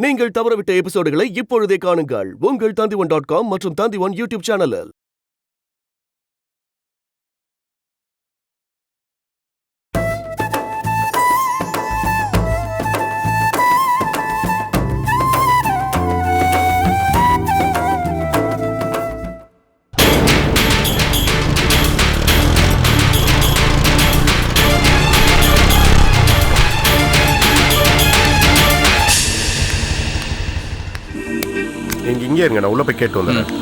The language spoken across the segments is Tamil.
நீங்கள் தவறவிட்ட எபிசோடுகளை இப்பொழுதே காணுங்கள் உங்கள் Tandivan.com மற்றும் Tandivan யூடியூப் சேனலில். இங்கே இருங்க, நான் உள்ள போய் கேட்டு வந்துடுறேன்.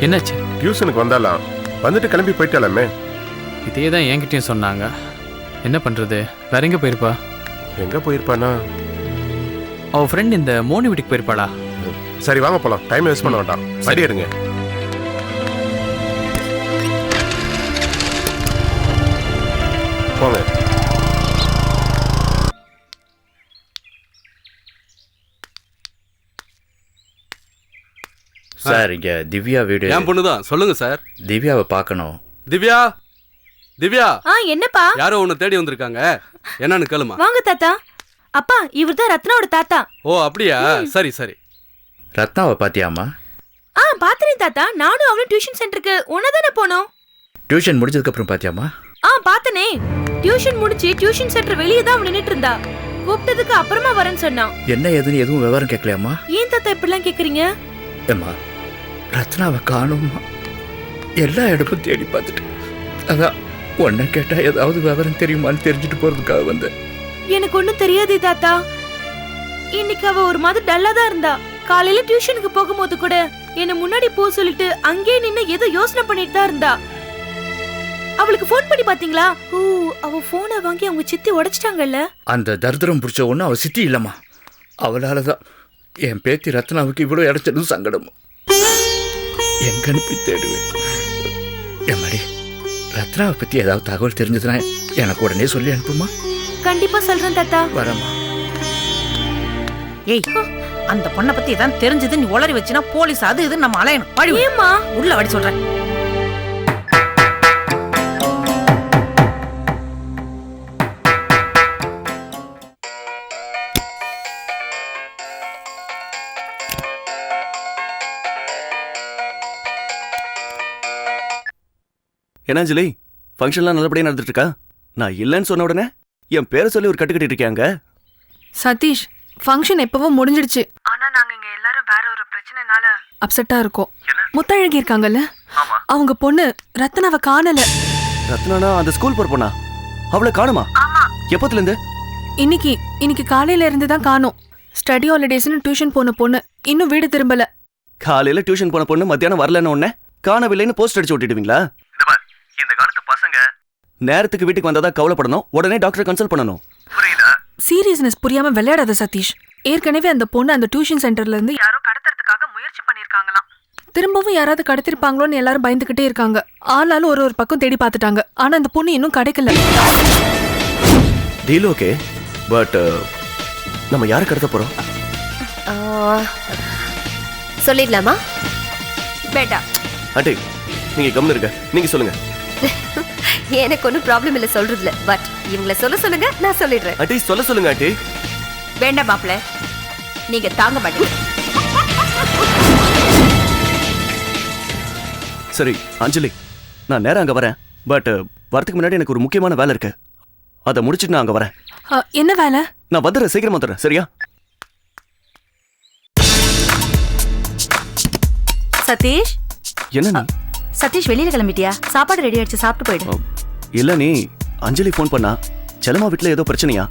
என்னாச்சு? டியூஷனுக்கு வந்தாலாம், வந்துட்டு கிளம்பி போயிட்டாலாமே. இதே தான் என்கிட்டயும் சொன்னாங்க. என்ன பண்ணுறது, வேற எங்கே போயிருப்பா? எங்கே போயிருப்பானா? அவள் ஃப்ரெண்ட் இந்த மோனி வீட்டுக்கு போயிருப்பாளா? சரி வாங்க போகலாம், டைம் வேஸ்ட் பண்ண வேண்டாம். சரி இருங்க. போங்க. சார், இங்க திவ்யா வீடு. என் பொண்ணுதான். சொல்லுங்க சார். திவ்யாவை பார்க்கணும். திவ்யா, திவ்யா. என்னப்பா? யாரோ உன்னை தேடி வந்திருக்காங்க. என்னன்னு கேளுமா. வாங்க தாத்தா. அப்பா, இவர்தான் ரத்னாவோட தாத்தா. ஓ அப்படியா? சரி சரி. ரத்னாவை பாத்தியாமா? பாத்துறேன் தாத்தா. நானும் அவனும் டியூஷன் சென்டருக்கு ஒன்னதானே போனோம். டியூஷன் முடிஞ்சதுக்கு அப்புறம் பாத்தியாமா? பாத்தனே. டியூஷன் முடிச்சு டியூஷன் சென்டர் வெளியே தான் நின்னுட்டு இருந்தா. கூப்பிட்டதுக்கு அப்புறமா வரேன்னு சொன்னான். என்ன ஏதுன்னு எதுவும் விவரம் கேட்கலையாமா? ஏன் தாத்தா இப்படிலாம் கேக்குறீங்க? ஏம்மா, ரத்னாவை காணுமா? எல்லா இடமும் தேடி பார்த்துட்டு, அதான் உன்னை கேட்டா ஏதாவது விவரம் தெரியுமான்னு தெரிஞ்சுட்டு போறதுக்காக வந்தேன். எனக்கு ஒண்ணும் தெரியாது தாத்தா. இன்னைக்கு அவ ஒரு மாதிரி டல்லா தான் இருந்தா. காலையில டியூஷனுக்கு போகும்போது கூட என்ன முன்னாடி போ சொல்லிட்டு அங்கே நின்னு ஏதோ யோசனை பண்ணிட்டு தான் இருந்தா. அவளுக்கு போன் பண்ணி பாத்தீங்களா? அவ போனை வாங்கி அவங்க சித்தி உடைச்சிட்டாங்கல்ல. அந்த தரித்திரம் பிடிச்ச ஒண்ணு அவ சித்தி இல்லம்மா. அவளாலதான் என் பேத்தி ரத்னாவுக்கு இவ்வளவு இடைச்சதும் சங்கடமும். எங்க அனுப்பி தேடுவேன். எம்மாடி, ரத்னாவை பத்தி ஏதாவது தகவல் தெரிஞ்சதுன்னா எனக்கு உடனே சொல்லி அனுப்புமா? கண்டிப்பா சொல்றேன் தாத்தா. வரமா. ஏய், அந்த பொண்ணை பத்தி ஏதாவது தெரிஞ்சது நீ உளறி வச்சுனா போலீஸ் அது இது நம்ம அலையணும். படி ஏம்மா? உள்ள வடி சொல்றேன். என்ன அஞ்சலி, ஃபங்க்ஷன்லாம் நல்லபடியா நடந்துட்டு இருக்கா? நான் இல்லைன்னு சொன்ன உடனே என் பேரை சொல்லி ஒரு கட்டு கட்டிட்டு இருக்காங்க. சதீஷ், ஃபங்க்ஷன் எப்பவோ முடிஞ்சிடுச்சு. ஆனா நாங்க இங்க எல்லாரும் வேற ஒரு பிரச்சனைனால அப்செட்டா இருக்கோம். முத்தழகி இருக்காங்கல்ல, அவங்க பொண்ணு ரத்னாவை காணல. ரத்னானா அந்த ஸ்கூல் போற பொண்ணா? அவளை காணுமா? எப்பத்துல இருந்து? இன்னைக்கு காலையில இருந்து தான் காணோம். ஸ்டடி ஹாலிடேஸ்னு டியூஷன் போன பொண்ணு இன்னும் வீடு திரும்பல. காலையில டியூஷன் போன பொண்ணு மத்தியானம் வரலன்னு உடனே காணவில்லைன்னு போஸ்ட் அடிச்சு விட்டுடுவீங்களா? இந்த காலத்து பசங்க நேரத்துக்கு வீட்டுக்கு வந்தாதான் கவலைப்படணும், உடனே டாக்டரை கன்சல்ட் பண்ணணும். சீரியஸ்னஸ் புரியாம விளையாடாத சதீஷ். ஏற்கனவே அந்த பொண்ணு அந்த டியூஷன் சென்டர்ல இருந்து யாரோ கடத்துறதுக்காக முயற்சி பண்ணிருக்காங்களாம். திரும்பவும் யாராவது கடத்திருப்பாங்களோன்னு எல்லாரும் பயந்துகிட்டே இருக்காங்க. ஆளாலும் ஒரு பக்கம் தேடி பார்த்துட்டாங்க. ஆனா அந்த பொண்ணு இன்னும் கிடைக்கல. டீல் ஓகே, பட் நம்ம யாரை கடத்த போறோம்? சொல்லிடலாமா? பேட்டா ஆண்டி, நீங்க கம்முன்னு இருங்க, நீங்க சொல்லுங்க. எனக்கு ஒன்றும் ப்ராப்ளம் இல்லை சொல்றதுல. பட் இவங்களை சொல்லுங்க, நான் சொல்லிடுறேன். ஆண்டி சொல்லுங்க ஆண்டி. வேண்டாம் மாப்ள, நீங்க தாங்க மாட்டீங்க. சரி அஞ்சலி, நான் நேரம் அங்க வரேன். பட் வரதுக்கு முன்னாடி எனக்கு ஒரு முக்கியமான வேலை இருக்கு. அதை முடிச்சிட்டு நான் அங்க வரேன். என்ன வேலை? நான் வந்துடுறேன், சீக்கிரமா வந்துடுறேன். சரியா? சதீஷ், என்ன? சதீஷ் வெளியில கிளம்பிட்டியா? சாப்பாடு ரெடி ஆயிடுச்சு, சாப்பிட்டு போயிடு. இல்ல நீ அஞ்சலி ஃபோன் பண்ணா செல்லம்மா வீட்டுல ஏதோ பிரச்சனையா,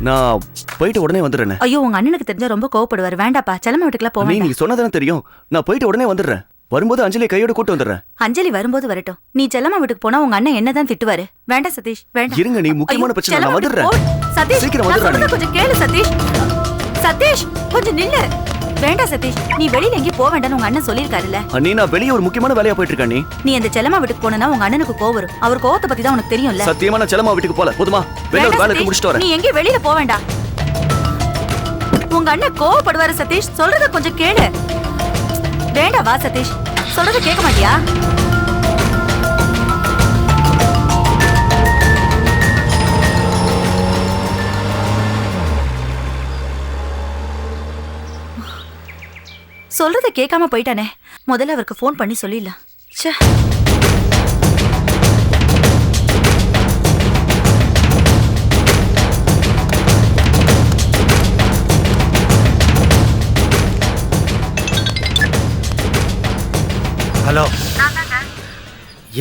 நான் போயிட்டு உடனே வந்துடுறேன். ஐயோ உங்க அண்ணனுக்கு தெரிஞ்சா ரொம்ப கோவப்படுவாரு. வேண்டாப்பா, செல்லம்மா வீட்டுக்குலாம் போக நீ சொன்னதானே தெரியும். நான் போயிட்டு உடனே வந்துடுறேன். வரும்போது அஞ்சலி கையோட கூட்டு வந்துடுறேன். அஞ்சலி வரும்போது வரட்டும். நீ செல்லம்மா வீட்டுக்கு போனா உங்க அண்ணன் என்னதான் திட்டுவாரு. வேண்டாம் சதீஷ், வேண்டாம். இருங்க, நீ முக்கியமான பிரச்சனை, நான் வந்துடுறேன். சதீஷ் சீக்கிரம் நான் வந்துடுறேன். சொல்றத கொஞ்சம் கேளு சதீஷ். சதீஷ் கொஞ்சம் நில்லு. வேண்டாம் சதீஷ், நீ வெளியில எங்கேயும் போக வேண்டாம்னு உங்க அண்ணன் சொல்லியிருக்காருல்ல. நீ நான் வெளியே ஒரு முக்கியமான வேலையா போயிட்டு இருக்கேன். நீ அந்த செல்லம்மா வீட்டுக்கு போனா உங்க அண்ணனுக்கு கோவம் வரும். அவர் கோவத்தை பத்தி தான் உனக்கு தெரியும்ல. சத்தியமா நான் செல்லம்மா வீட்டுக்கு போல. போதுமா? வெளிய ஒரு வேலைக்கு முடிச்சிட்டு வரேன். நீ எங்கேயும் வெளியில போக வேண்டாம். உங்க அண்ணன் கோவப்படுவாரு சதீஷ், சொல்றத கொஞ்சம் கேளு. வேண்டாம் வா சதீஷ், சொல்றத கேட்க மாட்டியா? சொல்றத கேட்காம போயிட்டானே. முதல்ல அவருக்கு ஃபோன் பண்ணி சொல்லிடலாம். ச்சே. ஹலோ,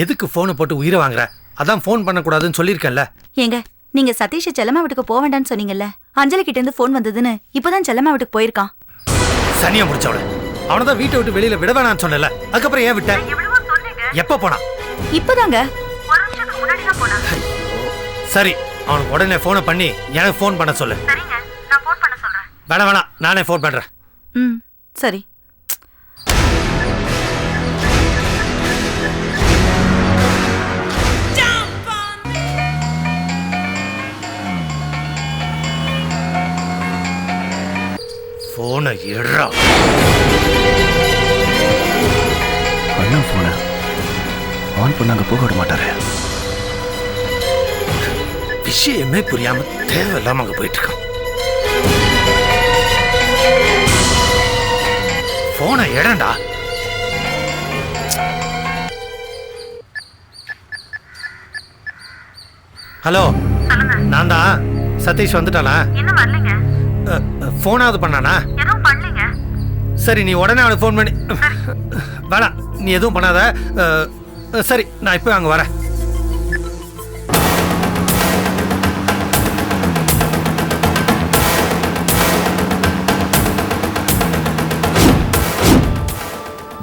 எதுக்கு போனை போட்டு உயிரை வாங்குற? அதான் போன் பண்ணக்கூடாதுன்னு சொல்லியிருக்கேன்ல. ஏங்க, நீங்க சதீஷ் செல்லம்மா வீட்டுக்கு போக வேண்டாம்னு சொன்னீங்கல்ல. அஞ்சலி கிட்ட இருந்து போன் வந்ததுன்னு இப்பதான் செல்லம்மா வீட்டுக்கு போயிருக்கான். சனியா முடிச்சவள, அவனதான் வீட்டை விட்டு வெளியில விட வேணான்னு சொன்னல. அதுக்கப்புறம் ஏன் விட்ட? எப்ப போனா? இப்பதாங்க. சரி, அவனுக்கு உடனே போனை பண்ணி எனக்கு போன் பண்ண சொல்லு. வேணாம், நானே போன் பண்றேன். ம், சரி. போனை எடுறா. அண்ணா போன ஆன் பண்ணாங்க, போக விட மாட்டாரு. விஷயமே புரியாம தேவையில்லாம அங்க போயிட்டு இருக்கான். போனை எடுடா. ஹலோ, நான் தான். சதீஷ் வந்துட்டானா? இன்னும் வரலங்க. போனாவது பண்ணானா? எதுவும் பண்ணலங்க. சரி, நீ உடனே அவனுக்கு ஃபோன் பண்ணி. வேணாம், நீ எதுவும் பண்ணாத. சரி, நான் இப்போ அங்கே வரேன்.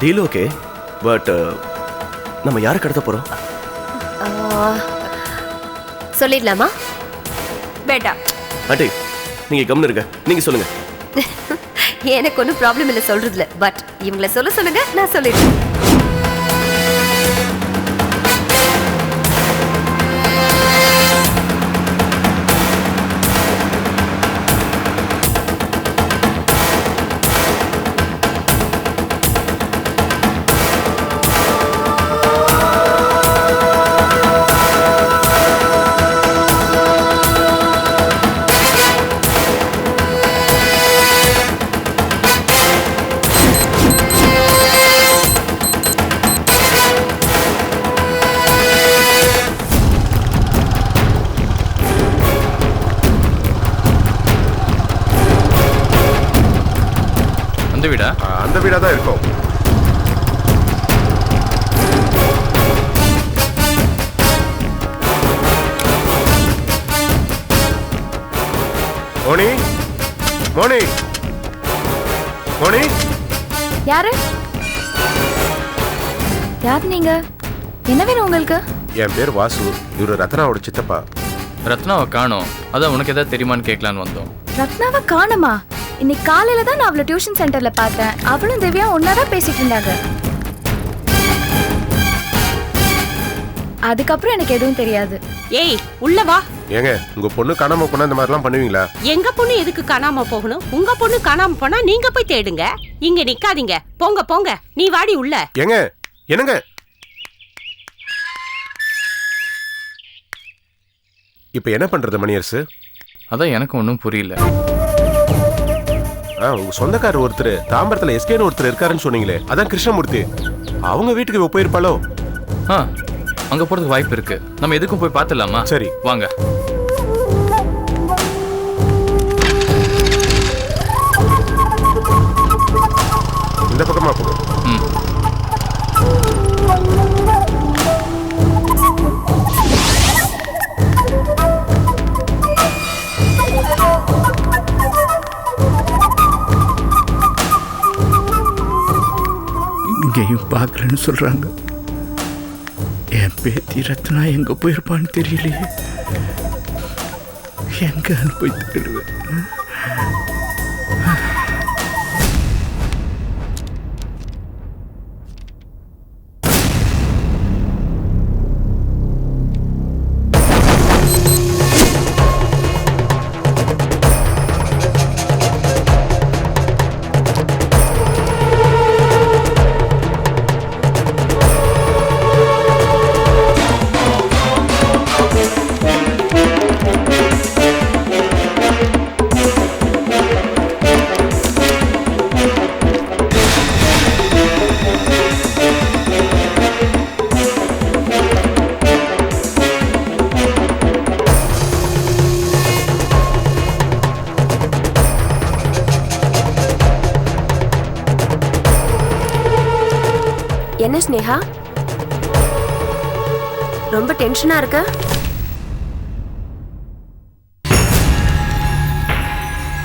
டீல் ஓகே, பட் நம்ம யாரை கடத்த போறோம்? சொல்லிடலாமா? வேண்டாம். அட்டே, நீங்க கம்னு இருங்க, நீங்க சொல்லுங்க. எனக்கு ஒன்றும் ப்ராப்ளம் இல்லை சொல்றதுல. பட் இவங்களை சொல்லுங்க, நான் சொல்லிடுறேன். அந்த வீடா தான் இருக்கும். மோனி, மோனி, மோனி. யாரு? யார் நீங்க? என்ன வேணும் உங்களுக்கு? என் பேர் வாசு. இவரு ரத்னாவோட சித்தப்பா. ரத்னாவை காணோம், அதான் உனக்கு ஏதாவது தெரியுமான்னு கேட்கலான்னு வந்தோம். ரத்னாவை காணுமா? இன்னைக்கு காலையில தான் நான் அவளை டியூஷன் சென்டர்ல பார்த்தேன். அவளும் திவ்யா ஒன்னாதான் பேசிட்டு இருந்தாங்க. அதுக்கப்புறம் எனக்கு எதுவும் தெரியாது. ஏய், உள்ள வா. ஏங்க, உங்க பொண்ணு காணாம போனா இந்த மாதிரிலாம் பண்ணுவீங்களா? எங்க பொண்ணு எதுக்கு காணாம போகணும்? உங்க பொண்ணு காணாம போனா நீங்க போய் தேடுங்க. இங்க நிக்காதீங்க, போங்க போங்க. நீ வாடி உள்ள. ஏங்க, என்னங்க? இப்ப என்ன பண்றது மணியரசு? அதான் எனக்கு ஒன்றும் புரியல. உங்க சொந்தக்காரர் ஒருத்தர் தாம்பரத்துல எஸ்கேன்னு ஒருத்தர் இருக்காருன்னு சொன்னீங்களே, அதான் கிருஷ்ணமூர்த்தி. அவங்க வீட்டுக்கு போயிருப்பாளோ? அங்க போறதுக்கு வாய்ப்பு இருக்கு. நம்ம எதுக்கும் போய் பார்த்துடலாமா? சரி வாங்க. இந்த பக்கமா போகும். பார்க்கலன்னு சொல்றாங்க. என் பேத்தி ரத்னா எங்க போயிருப்பான்னு தெரியலையே. எங்க போய் தேடுவேன்? என்ன ஸ்னேகா, ரொம்ப டென்ஷனா இருக்க?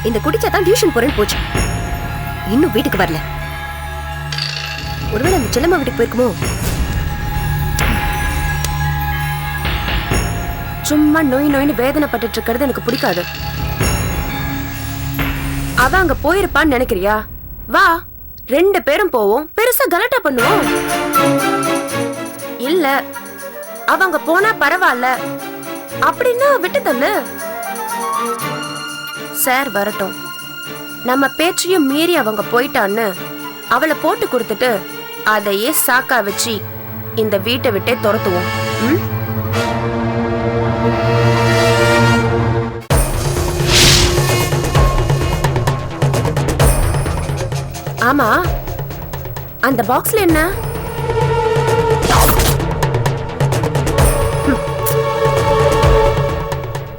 இந்த குடிச்சாதான் டியூஷன் போறேன்னு போச்சு, இன்னும் வீட்டுக்கு வரல. ஒருவேளை அந்த செல்லம்மா வீட்டுக்கு போயிருக்குமோ? சும்மா நோய் நோயின்னு வேதனைப்பட்டு இருக்கிறது எனக்கு பிடிக்காது. அவ அங்க போயிருப்பான்னு நினைக்கிறியா? வா, 2 பேரும் போவோம், பெருசா கலாட்டா பண்ணுவோம். இல்ல அவங்க போனா பரவாயில்ல அப்படின்னா விட்டு தள்ளு. சார் வரட்டும், நம்ம பேச்சையும் மீறி அவங்க போயிட்டான்னு அவளை போட்டு கொடுத்துட்டு அதையே சாக்கா வச்சு இந்த வீட்டை விட்டே துரத்துவோம். ஆமா, அந்த பாக்ஸ்ல என்ன?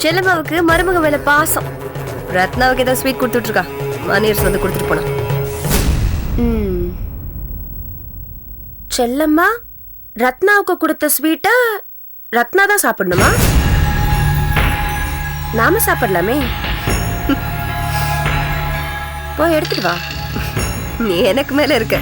செல்லம்மாவுக்கு மருமக மேல பாசம். ரத்னாவுக்கு ஏதோ ஸ்வீட் கொடுத்துட்டு இருக்கா. மணியர்ஸ் வந்து கொடுத்துட்டு போனா. செல்லம்மா ரத்னாவுக்கு கொடுத்த ஸ்வீட்டை ரத்னா தான் சாப்பிடணுமா? நாம சாப்பிடலாமே. போய் எடுத்துட்டு வா. நீ எனக்கு மேல இருக்க.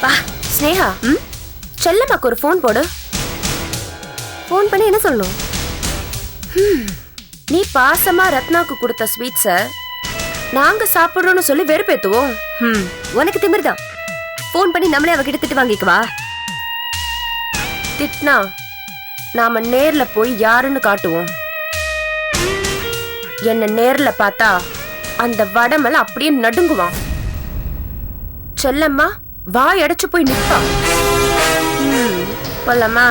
வா ஸ்னேகா, செல்லம்மாக்கு ஒரு போன் போடு. போன் பண்ணி என்ன சொல்லணும்? நீ பாசமா ரத்னாக்கு கொடுத்த ஸ்வீட்ஸ நாங்க சாப்பிடுறோம்னு சொல்லி வெறுப்பேத்துவோம். உனக்கு திமிர்தான். போன் பண்ணி நம்மளே அவகிட்ட திட்டு வாங்கிக்குவா. திட்னா நாம நேர்ல போய் யாருன்னு காட்டுவோம். என்ன நேர்ல பார்த்தா அந்த வடமல அப்படியே நடுங்குவான். செல்லம்மா வாய் அடைச்சு போய் நிற்பா. போலாமா?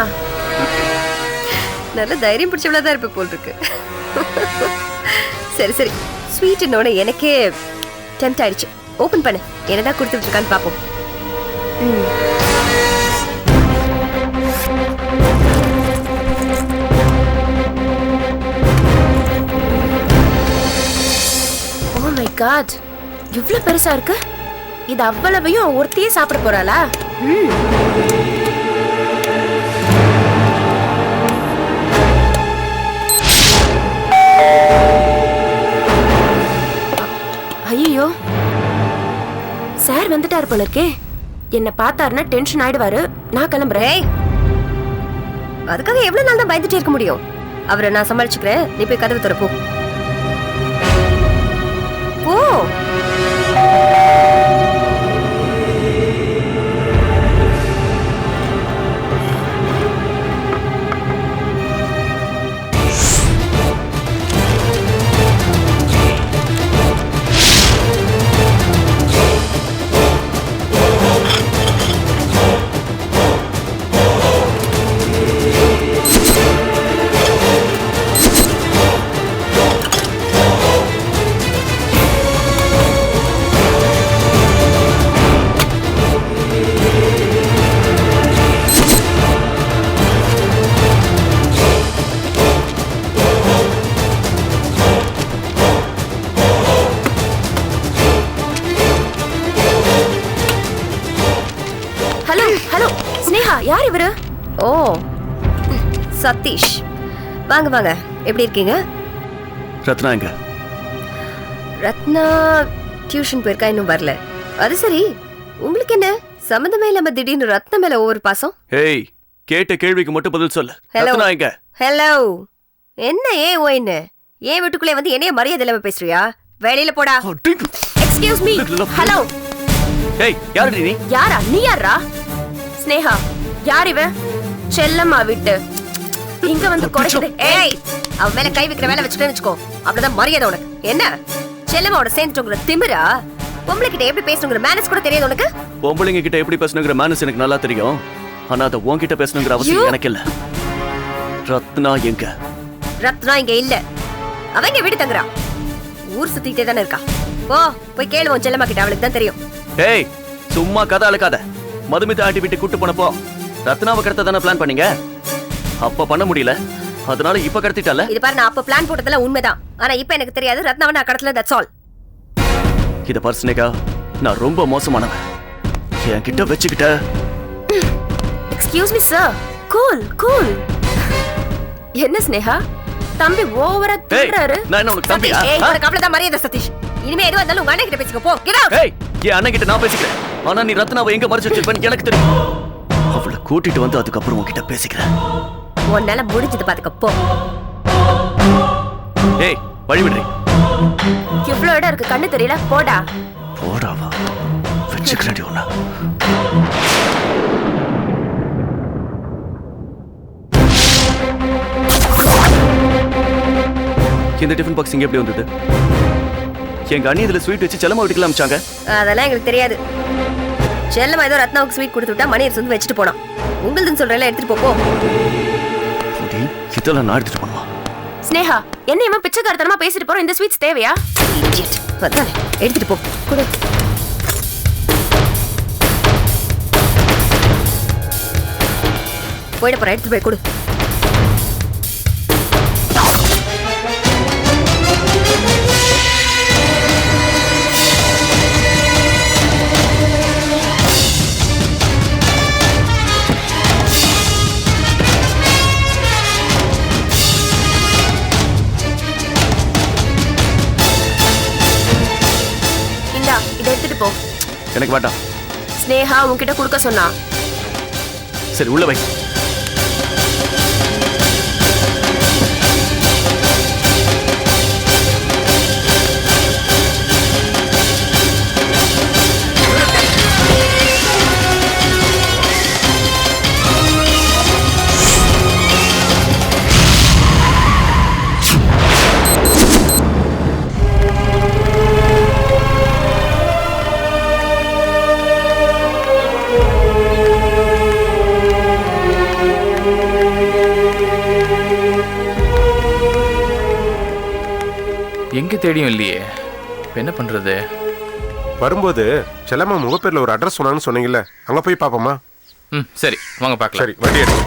நல்ல தைரியம் பிடிச்சவளதான் இருப்ப போல் இருக்கு. சரி சரி, ஸ்வீட்னோட எனக்கே டெம்ப்ட் ஆயிடுச்சு. ஓபன் பண்ணு, என்னதான் கொடுத்துட்டு இருக்கான்னு பாப்போம். ஓ மை காட், இவ்வளவு பெருசா இருக்கு. இது அவ்வளவையும் ஒருத்தையே சாப்பிட போறாளா? ஐயோ, சார் வந்துட்டாரு போல இருக்கே. என்ன பார்த்தாருன்னா டென்ஷன் ஆயிடுவாரு. நான் கிளம்புறேன். அதுக்காக எவ்வளவு நாள் தான் பயந்துட்டே இருக்க முடியும்? அவரை நான் சமாளிச்சுக்கிறேன். நீ போய் கதவு திறப்போ. போ. சதீஷ், வாங்க வாங்க. எப்படி இருக்கீங்க? ரத்னா எங்க? ரத்னா டியூஷன் போயிருக்கா, இன்னும் வரல. அது சரி, உங்களுக்கு என்ன சம்மந்தமே இல்லாம திடீர்னு ரத்னா மேல ஒவ்வொரு பாசம்? ஏய், கேட்ட கேள்விக்கு மட்டும் பதில் சொல்லு. Hello. ரத்னா எங்க? ஹலோ, என்ன ஏன் ஓயின்னு ஏன் வீட்டுக்குள்ளே வந்து என்னைய மரியாதை இல்லாம பேசுறியா? வெளியில போடா. Excuse me. ஹலோ. ஏய், யாருடி நீ? யாரா? நீ யாரா? ஸ்னேகா. யார் இவன்? செல்லம்மா விட்டு இங்க வந்து குறைக்குது. ஏய், அவ மேல கை வைக்கிற வேலை வச்சுட்டேன்னு வச்சுக்கோ, அப்படிதான் மரியாதை உனக்கு. என்ன செல்லம்மாவோட சேர்ந்துட்டோங்கிற திமிரா? பொம்பளை கிட்ட எப்படி பேசணுங்கிற மேனஸ் கூட தெரியாது உனக்கு? பொம்பளைங்க கிட்ட எப்படி பேசணுங்கிற மேனஸ் எனக்கு நல்லா தெரியும். ஆனா அதை உன்கிட்ட பேசணுங்கிற அவசியம் எனக்கு இல்ல. ரத்னா எங்க? ரத்னா இங்க இல்ல. அவங்க வீடு தங்குறா. ஊர் சுத்திட்டே தானே இருக்கா. போய் கேளு உன் செல்லம்மா கிட்ட, அவளுக்கு தான் தெரியும். ஏய், சும்மா கதை அழுக்காத. மதுமிதா ஆண்டி வீட்டு கூட்டு போனப்போ ரத்னாவை கடத்த தானே பிளான் பண்ணீங்க. அப்ப பண்ண முடியல, அதனால இப்ப கடத்திட்டால. இது பாரு, நான் அப்ப பிளான் போட்டதெல்லாம் உண்மைதான். ஆனா இப்ப எனக்கு தெரியாது ரத்னாவை நான் கடத்தல. That's all. இத பாரு ஸ்னேகா, நான் ரொம்ப மோசமானவன். என்கிட்ட வச்சுக்கிட்ட. Excuse me sir. Cool cool. என்ன ஸ்னேகா, தம்பி ஓவரா திட்டுறாரு. நான் என்ன உனக்கு தம்பியா? ஏய், உனக்கு அவ்வளவு தான் மரியாதை சதீஷ். இனிமே எதுவா இருந்தாலும் உங்க அண்ணன் கிட்ட பேசிக்கோ. போ, கெட் அவுட். ஏய், என் அண்ணன் கிட்ட நான் பேசிக்கிறேன். ஆனா நீ ரத்னாவை எங்க மறைச்சு வச்சிருப்பேன்னு எனக்கு தெரியும். அவளை கூட்டிட்டு வந்து அதுக்கப்புறம் உன்கிட்ட பேசிக்கிறேன். உன்னால முடிஞ்சது பாத்துக்க. போ. ஏய், வழி விடுறி. இவ்ளோ இடம் இருக்கு, கண்ணு தெரியல. போடா. போடாவா? வச்சுக்கிறேன் உன்னை. இந்த டிஃபன் பாக்ஸ் இங்க எப்படி வந்தது? எங்க அண்ணி இதுல ஸ்வீட் வச்சு செல்லம்மா வீட்டுக்கு அமிச்சாங்க. அதெல்லாம் எங்களுக்கு தெரியாது. செல்லம்மா ஏதோ ரத்னாவுக்கு ஸ்வீட் கொடுத்து விட்டா மணியர் வந்து வச்சுட்டு போனான். உங்களுதுன்னு சொல்றேன், எடுத்துட்டு போ. இதெல்லாம் நான் எடுத்துட்டு போனோம். ஸ்னேகா, என்ன இவன் பிச்சைக்காரத்தனமா பேசிட்டு போறோம்? இந்த ஸ்வீட்ஸ் தேவையா? அதான் எடுத்துட்டு போ. கொடு. போயிட போற, எடுத்துட்டு போய் கொடு. எனக்கு வேண்டாம். ஸ்னேகா உன்கிட்ட கொடுக்க சொன்னா. சரி, உள்ள வை. எங்க தேடியும் இல்லையே, என்ன பண்றது? வரும்போது செல்லம்மா முகப்பேர்ல ஒரு அட்ரஸ் சொன்னான்னு சொன்னீங்கல்ல, அங்க போய் பாப்போமா? சரி, வாங்க பார்க்கலாம். சரி, வண்டி எடு.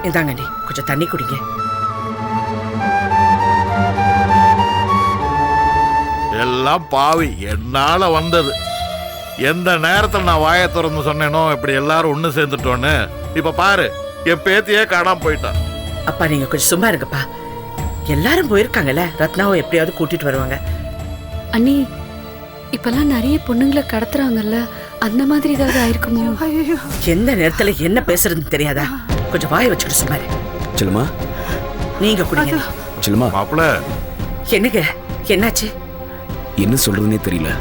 இதாங்க, நீ கொஞ்சம் தண்ணி குடிங்க. எல்லாம் பாவி, என்னால வந்தது. எந்த நேரத்தில் நான் வாயை திறந்து சொன்னேனோ இப்படி எல்லாரும் ஒண்ணு சேர்ந்துட்டோன்னு, இப்ப பாரு என் பேத்தியே காணாம போயிட்டான். அப்பா நீங்க கொஞ்சம் சும்மா இருங்கப்பா. எல்லாரும் போயிருக்காங்கல்ல, ரத்னாவை எப்படியாவது கூட்டிட்டு வருவாங்க. அண்ணி, இப்பெல்லாம் நிறைய பொண்ணுங்களை கடத்துறாங்கல்ல, அந்த மாதிரி ஏதாவது ஆயிருக்குமோ? எந்த நேரத்துல என்ன பேசுறதுன்னு தெரியாதா? கொஞ்சம் வாயை வச்சுக்கிட்டு சும்மா இரு. செல்லுமா, நீங்க குடிங்க. செல்லுமா. மாப்பிள, என்னங்க, என்னாச்சு? என்ன சொல்றதுன்னே தெரியல.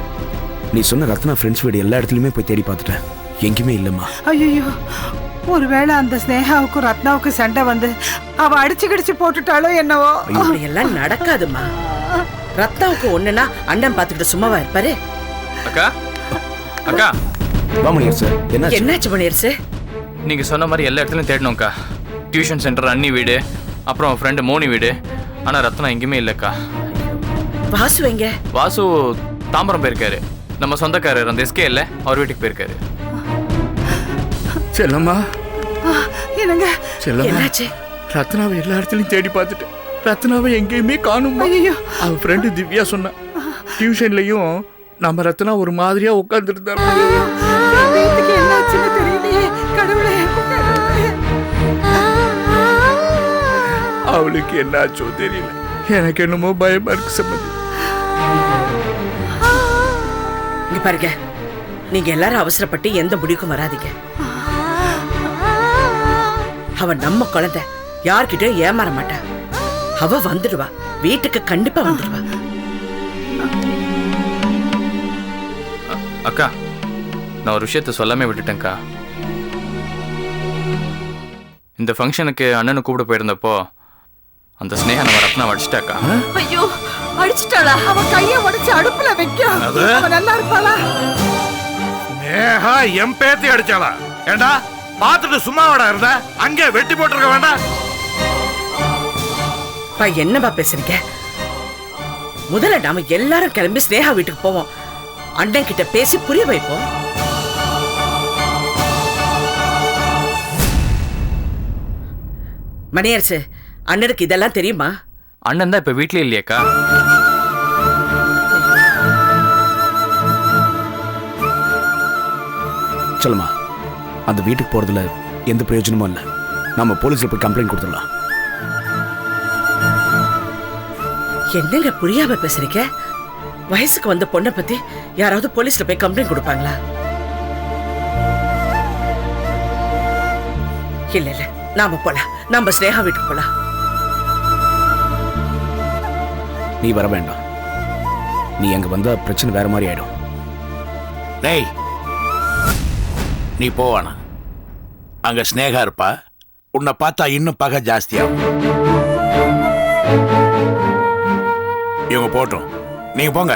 நீ சொன்ன ரத்னா ஃப்ரெண்ட்ஸ் வீடு எல்லா இடத்துலயுமே போய் தேடி பார்த்துட்டேன், எங்கேயுமே இல்லம்மா. ஐயோ, ஒருவேளை அந்த ஸ்னேகாவுக்கும் ரத்னாவுக்கு சண்டை வந்து அவ அடிச்சு கிடிச்சு போட்டுட்டாலோ என்னவோ. அப்படி எல்லாம் நடக்காதுமா. ரத்னாவுக்கு ஒண்ணுன்னா அண்ணன் பாத்துக்கிட்டு சும்மாவா இருப்பாரு? அக்கா, அக்கா. வாமணியர் சார், என்னாச்சு மணியர் சார்? நீங்க சொன்ன மாதிரி எல்லா இடத்துலையும் தேடணும்க்கா. டியூஷன் சென்டர், அண்ணி வீடு, அப்புறம் ஃப்ரெண்டு மோனி வீடு. ஆனா ரத்னா எங்கேயுமே இல்லைக்கா. வாசு எங்க? வாசு தாம்பரம் போயிருக்காரு. நம்ம சொந்தக்காரர் அந்த எஸ்கே இல்ல, அவர் வீட்டுக்கு போயிருக்காரு. செல்லம்மா என்னங்க செல்லம்மா, என்னாச்சு? ரத்னாவை எல்லா இடத்துலயும் தேடி பார்த்துட்டேன். ரத்னாவை எங்கேயுமே காணும். ஐயோ அவ ஃப்ரெண்டு திவ்யா சொன்னா டியூஷன்லயும் நம்ம ரத்னா ஒரு மாதிரியா உட்கார்ந்துருந்தாரு. வீட்டுக்கு என்னாச்சுன்னு தெரியலையே. கடவுளே அவளுக்கு என்னாச்சோ தெரியல. எனக்கு என்னமோ பயமா இருக்கு சம்பந்தி. இங்க பாருங்க, நீங்க எல்லாரும் அவசரப்பட்டு எந்த முடிவுக்கும் வராதீங்க. அவ நம்ம குழந்தை, யார்கிட்டயும் ஏமாற மாட்டா. அவ வந்துடுவா, வீட்டுக்கு கண்டிப்பா வந்துடுவா. அக்கா, நான் ஒரு விஷயத்த சொல்லாமே விட்டுட்டேன்க்கா. இந்த ஃபங்க்ஷனுக்கு அண்ணனை கூப்பிட போயிருந்தப்போ அந்த ஸ்னேகா நம்ம ரத்னா அடிச்சிட்டாக்கா. ஐயோ அடிச்சிட்டாளா? அவ கைய உடைச்சு அடுப்புல வைக்க. அவ நல்லா இருப்பாளா? நேஹா என் பேத்தி அடிச்சாளா? ஏண்டா பார்த்துட்டு சும்மாவாடா இருந்த? அங்கே வெட்டி போட்டிருக்க வேண்டாம்? என்னப்பா பேசுறீங்க? முதல்ல நாம எல்லாரும் கிளம்பி ஸ்னேகா வீட்டுக்கு போவோம். அண்ணன் கிட்ட பேசி புரிய வைப்போம். மணியரசு, அண்ணனுக்கு இதெல்லாம் தெரியுமா? அண்ணன் தான் இப்ப வீட்லயே இல்லையாக்கா. சொல்லுமா, அந்த வீட்டுக்கு போறதுல எந்த பிரயோஜனமும் இல்லை. நம்ம போலீஸ்ல போய் கம்ப்ளைண்ட் கொடுத்துடலாம். என்னங்க புரியாம பேசுறீங்க? வயசுக்கு வந்த பொண்ணை பத்தி யாராவது போலீஸ்ல போய் கம்ப்ளைண்ட் கொடுப்பாங்களா? இல்ல இல்ல, நாம போலாம். நம்ம ஸ்னேகா வீட்டுக்கு போலாம். நீ வர வேண்டாம். நீ அங்க வந்தா பிரச்சனை வேற மாதிரி ஆயிடும். டேய், நீ போவானா? அங்க ஸ்னேகா இருப்பா. உன்னை பார்த்தா இன்னும் பகை ஜாஸ்தியாகும். இவங்க போட்டோம், நீங்க போங்க.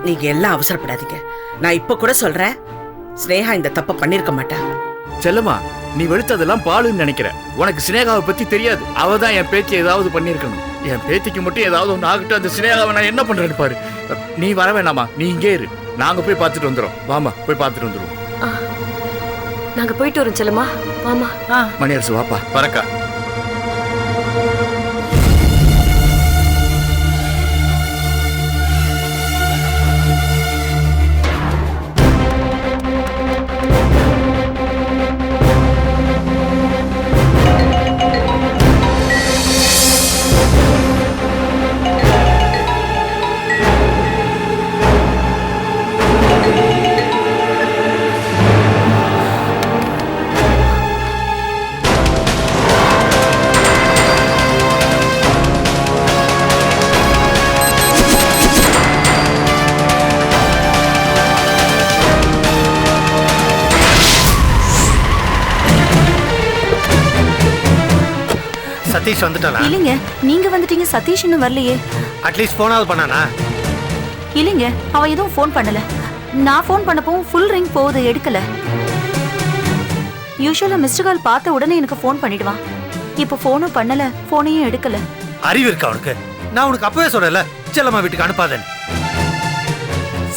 நீங்க எல்லாம் அவசரப்படாதீங்க. நான் இப்ப கூட சொல்றேன், ஸ்னேகா இந்த தப்ப பண்ணிருக்க மாட்டா. செல்லம்மா, நீ வெளுத்ததெல்லாம் பாலுன்னு நினைக்கிற. உனக்கு சினேகாவை பத்தி தெரியாது. அவ தான் என் பேத்தி ஏதாவது பண்ணிருக்கணும். என் பேத்திக்கு மட்டும் ஏதாவது ஒன்று ஆகட்டும். அந்த சினேகாவை நான் என்ன பண்றேன்னு பாரு. நீ வர வேணாமா, நீ இங்கே இரு. நாங்க போய் பார்த்துட்டு வந்துடும். வாமா, போய் பார்த்துட்டு வந்துடுவோம். நாங்க போயிட்டு வரோம் செல்லம்மா. வாமா. மணியரசு வாப்பா. வரக்கா. சதீஷ் வந்துட்டானா? இல்லைங்க, நீங்க வந்துட்டீங்க. சதீஷ் இன்னும் வரலையே. அட்லீஸ்ட் போனாவது பண்ணானா? இல்லைங்க, அவ எதுவும் ஃபோன் பண்ணல. நான் ஃபோன் பண்ணப்பவும் ஃபுல் ரிங் போகுது, எடுக்கல. யூசுவலா மிஸ்டர் கால் பார்த்த உடனே எனக்கு ஃபோன் பண்ணிடுவான். இப்போ ஃபோனும் பண்ணல, ஃபோனையும் எடுக்கல. அறிவு இருக்கா அவனுக்கு? நான் உனக்கு அப்பவே சொல்றேன்ல, செல்லம்மா வீட்டுக்கு அனுப்பாதேன்னு.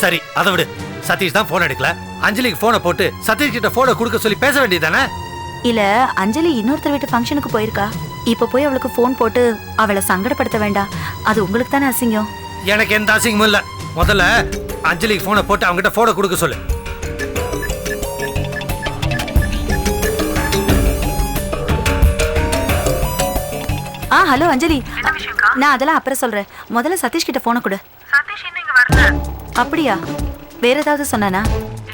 சரி, அதை விடு. சதீஷ் தான் ஃபோன் எடுக்கல. அஞ்சலிக்கு ஃபோனை போட்டு சதீஷ் கிட்ட ஃபோனை கொடுக்க சொல்லி பேச வேண்டியதானே? இல்ல, அஞ்சலி இன்னொருத்தர் வீட்டு ஃபங்க்ஷனுக்கு போயிருக்கா. இப்ப போய் அவளுக்கு ஃபோன் போட்டு அவளை சங்கடப்படுத்த வேண்டாம். அது உங்களுக்கு தானே அசிங்கம். எனக்கு எந்த அசிங்கமும் இல்ல. முதல்ல அஞ்சலிக்கு ஃபோனை போட்டு அவங்ககிட்ட ஃபோனை கொடுக்க சொல்லு. ஹலோ அஞ்சலி. நான் அதெல்லாம் அப்புறம் சொல்றேன். முதல்ல சதீஷ் கிட்ட ஃபோனை கொடு. சதீஷ் இன்னும் இங்க வரல. அப்படியா? வேற ஏதாவது சொன்னானா?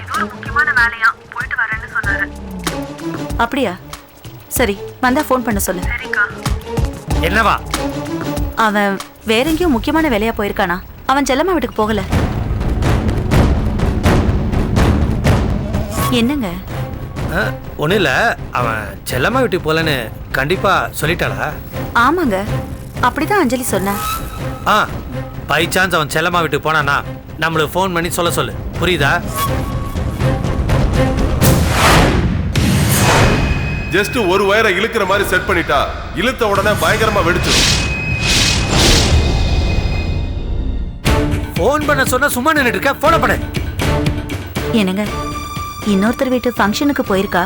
ஏதோ முக்கியமான வேலையா, போயிட்டு வரேன்னு சொன்னாரு. அப்படியா? சரி, வந்தா ஃபோன் பண்ண சொல்லு. சரிக்கா. என்னவா? அவன் வேற எங்கேயும் முக்கியமான வேலையா போயிருக்கானா? அவன் செல்லம்மா வீட்டுக்கு போகல. என்னங்க? ஒன்றும் இல்லை, அவன் செல்லம்மா வீட்டுக்கு போகலன்னு கண்டிப்பா சொல்லிட்டாளா? ஆமாங்க, அப்படிதான் அஞ்சலி சொன்னா. பை சான்ஸ் அவன் செல்லம்மா வீட்டுக்கு போனானா நம்மளுக்கு ஃபோன் பண்ணி சொல்ல சொல்லு. புரியுதா? ஜஸ்ட் ஒரு வயரை இழுக்கிற மாதிரி செட் பண்ணிட்டா இழுத்த உடனே பயங்கரமா வெடிச்சிடும். போன் பண்ண சொன்னா சும்மா நின்னுட்டு இருக்க, போன பண்ணு. என்னங்க, இன்னொருத்தர் வீட்டு ஃபங்க்ஷனுக்கு போயிருக்கா.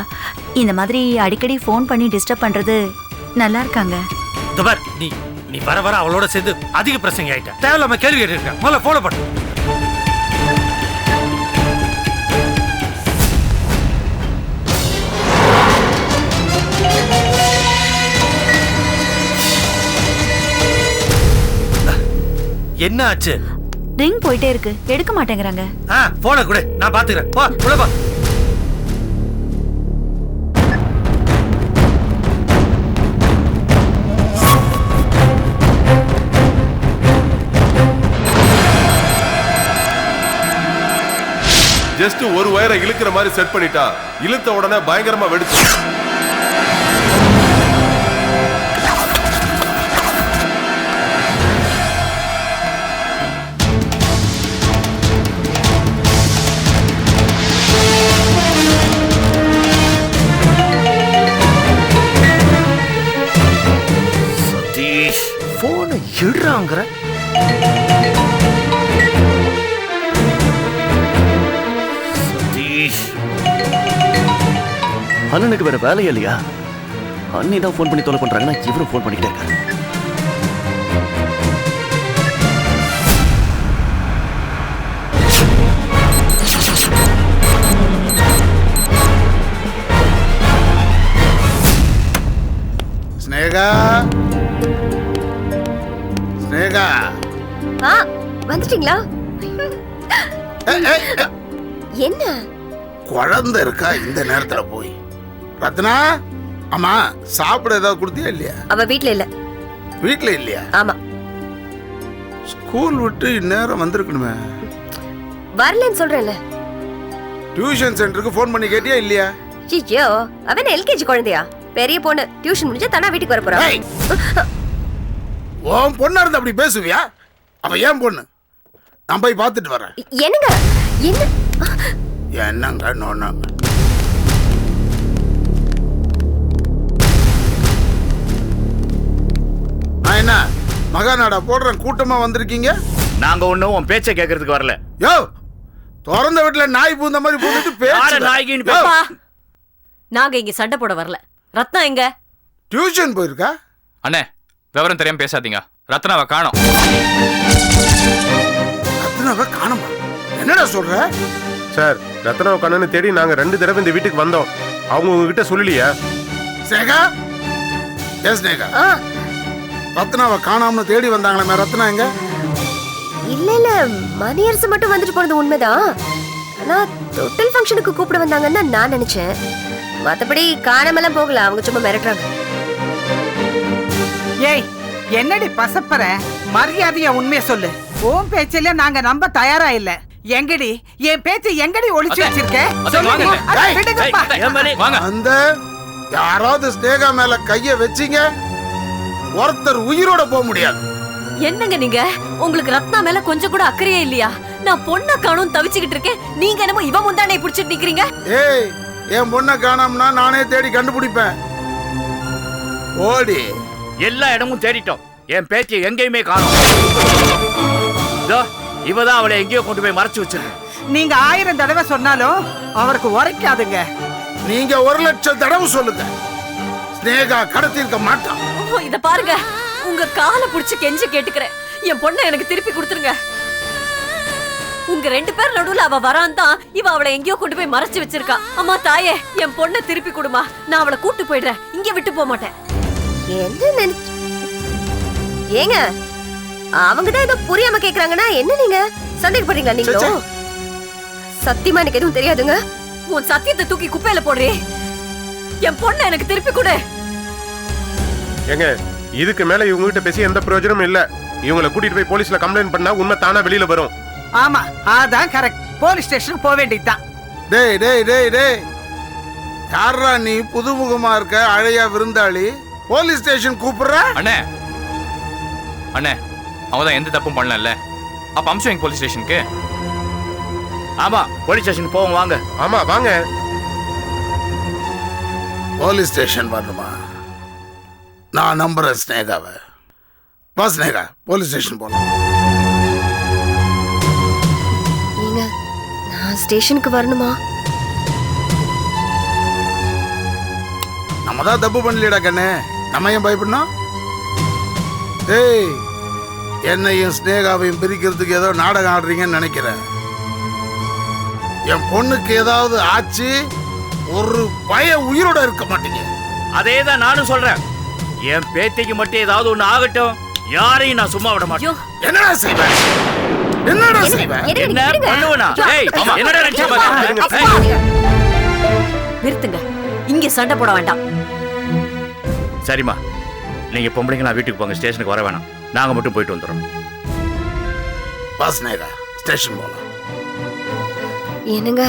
இந்த மாதிரி அடிக்கடி ஃபோன் பண்ணி டிஸ்டர்ப் பண்றது நல்லா இருக்காங்க. தபர், நீ வர வர அவளோட சேர்ந்து அதிக பிரசங்க ஆயிட்ட. தேவையில்லாம கேள்வி கேட்டு இருக்க. முதல்ல போன பண்ணு. என்ன ஆச்சு? ரிங் போயிட்டே இருக்கு, எடுக்க மாட்டேங்கிறாங்க. போன கூட நான் பாத்துக்கிறேன். போ உள்ள போ. ஜஸ்ட் ஒரு வயரை இழுக்கிற மாதிரி செட் பண்ணிட்டா, இழுத்த உடனே பயங்கரமா வெடிச்சு. சதீஷ் போனை எடுறாங்கிற. அண்ணனுக்கு வேற வேலையே இல்லையா? அண்ணி தான் ஃபோன் பண்ணி தொலை பண்றாங்கன்னா இவரும் ஃபோன் பண்ணிக்கிட்டே இருக்காரு. ஸ்னேகா, ஸ்னேகா. வந்துட்டீங்களா? என்ன குழந்தை இருக்கா இந்த நேரத்துல போய்? ரத்னா, அம்மா சாப்பிட ஏதாவது கொடுத்தியா இல்லையா? அவ வீட்ல இல்ல. வீட்ல இல்லையா? ஆமா. ஸ்கூல் விட்டு இந்நேரம் வந்திருக்கணுமே. வரலன்னு சொல்றேன்ல. டியூஷன் சென்டருக்கு ஃபோன் பண்ணி கேட்டியா இல்லையா? ஐயோ, அவன் எல்கேஜி குழந்தையா? பெரிய பொண்ணு டியூஷன் முடிஞ்சா தானா வீட்டுக்கு வர போறா. உன் பொண்ணா இருந்தா அப்படி பேசுவியா? அவ ஏன் பொண்ணு? நான் போய் பார்த்துட்டு வரேன். என்னங்க? என்ன என்னங்க நோனாங்க? நான் என்ன மகாநாடா போடுறேன் கூட்டமா வந்திருக்கீங்க? நாங்க ஒண்ணும் உன் பேச்சை கேட்கறதுக்கு வரல. யோ, திறந்த வீட்டுல நாய் பூந்த மாதிரி பூந்துட்டு பேச்சு. நாங்க இங்க சண்டை போட வரல. ரத்னா எங்க? டியூஷன் போயிருக்கா? அண்ணே, விவரம் தெரியாம பேசாதீங்க. ரத்னாவை காணோம். ரத்னாவை காணோமா? என்னடா சொல்ற? சார், ரத்னாவை காணோன்னு தேடி நாங்க 2 தடவை இந்த வீட்டுக்கு வந்தோம். அவங்க உங்ககிட்ட சொல்லலையா? ஸ்னேகா, எஸ் ஸ்னேகா. ரத்னாவை காணாமனு தேடி வந்தாங்களே, ரத்னா எங்க? இல்ல மணியரசு மட்டும் வந்துட்டு போனது உண்மைதான். ஆனா தொட்டில் ஃபங்க்ஷனுக்கு கூப்பிட வந்தாங்கன்னு நான் நினைச்சேன். மத்தபடி காணாமலாம் போகல. அவங்க சும்மா மிரட்டுறாங்க. ஏய், என்னடி பசப்பற? மரியாதையா உண்மையை சொல்லு. உன் பேச்சில நாங்க நம்ப தயாரா இல்ல. எங்கடி என் பேச்சு எங்கடி ஒளிச்சு வச்சிருக்க? அந்த யாராவது ஸ்னேகா மேல கைய வச்சீங்க, ஒருத்தர் உயிரோட போக முடியாது. என்னங்க நீங்க? உங்களுக்கு ரத்னா மேல கொஞ்சம் கூட அக்கறையே இல்லையா? நான் பொண்ணை காணோம் தவிச்சுக்கிட்டு இருக்கேன். நீங்க என்னமோ இவ முந்தானே பிடிச்சிட்டு நிக்கிறீங்க. ஏய், என் பொண்ணை காணோம்னா நானே தேடி கண்டுபிடிப்பேன். ஓடி. எல்லா இடமும் தேடிட்டோம். என் பேச்சு எங்கேயுமே காணோம். இவதான் அவளை எங்கேயோ கொண்டு போய் மறைச்சு வச்சிருக்கேன். நீங்க 1000 தடவை சொன்னாலும் அவருக்கு உரைக்காதுங்க. நீங்க 1,00,000 தடவை சொல்லுங்க, ஸ்னேகா கடத்திருக்க மாட்டான். இத பாருங்க, உங்க காலை புடிச்சு கெஞ்சி கேட்டுக்கிறேன். என் பொண்ணை எனக்கு திருப்பி கொடுத்துருங்க. உங்க 2 பேர் நடுவுல அவ வரான் தான் இவ அவளை எங்கேயோ கொண்டு போய் மறைச்சு வச்சிருக்கா. அம்மா தாயே, என் பொண்ணை திருப்பி கொடுமா. நான் அவளை கூட்டு போயிடுறேன். இங்க விட்டு போக மாட்டேன். என்ன ஏங்க, அவங்கதான் ஏதோ புரியாம கேக்குறாங்கன்னா என்ன நீங்க சந்தேகப்படுறீங்களா? நீங்க சத்தியமா எனக்கு எதுவும் தெரியாதுங்க. உன் சத்தியத்தை தூக்கி குப்பையில போடுறே. என் பொண்ணை எனக்கு திருப்பி கொடு. ஏங்க, இதுக்கு மேல இவங்க கிட்ட பேசி எந்த பிரயோஜனமும் இல்ல. இவங்களை கூட்டிட்டு போய் போலீஸ்ல கம்ப்ளைண்ட் பண்ணா உண்மை தானா வெளியில வரும். ஆமா, அதான் கரெக்ட். போலீஸ் ஸ்டேஷன் போக வேண்டியதுதான். டேய் டேய் டேய் டேய், யாரா நீ? புதுமுகமா இருக்க, அழையா விருந்தாளி. போலீஸ் ஸ்டேஷன் கூப்பிடுற? அண்ணே, அண்ணே, அவதான் எந்த தப்பும் பண்ணல. அப்ப அம்சம் போலீஸ் ஸ்டேஷனுக்கு. ஆமா, போலீஸ் ஸ்டேஷன் போவோம் வாங்க. ஆமா வாங்க. போலீஸ் ஸ்டேஷன் வரணுமா? நான் நம்புறேன் ஸ்னேகாவை. வா ஸ்னேகா, போலீஸ் ஸ்டேஷன் போகலாம். ஸ்டேஷனுக்கு வரணுமா? நம்ம தான் தப்பு பண்ணலடா கண்ணே, நம்ம ஏன் பயப்படணும்? ஏய், என்னையும் ஸ்னேகாவையும் பிரிக்கிறதுக்கு ஏதோ நாடகம் ஆடுறீங்கன்னு நினைக்கிறேன். என் பொண்ணுக்கு ஏதாவது ஆச்சு, ஒரு பய உயிரோட இருக்க மாட்டீங்க. அதே தான் நானும் சொல்றேன். என் பேத்திக்கு மட்டும் ஏதாவது ஒண்ணு ஆகட்டும், யாரையும் நான் சும்மா விட மாட்டேன். என்னடா செய்வேன்? என்னடா செய்வேன்? என்ன பண்ணுவனா? ஏய், என்னடா நினைச்ச பாக்க? நிறுத்துங்க, இங்க சண்டை போட வேண்டாம். சரிம்மா, நீங்க பொம்பளைங்களா வீட்டுக்கு போங்க, ஸ்டேஷனுக்கு வர வேணாம். நாங்க மட்டும் போயிட்டு வந்துடுறோம். வா ஸ்னேகா, ஸ்டேஷன் போலாம். என்னங்க,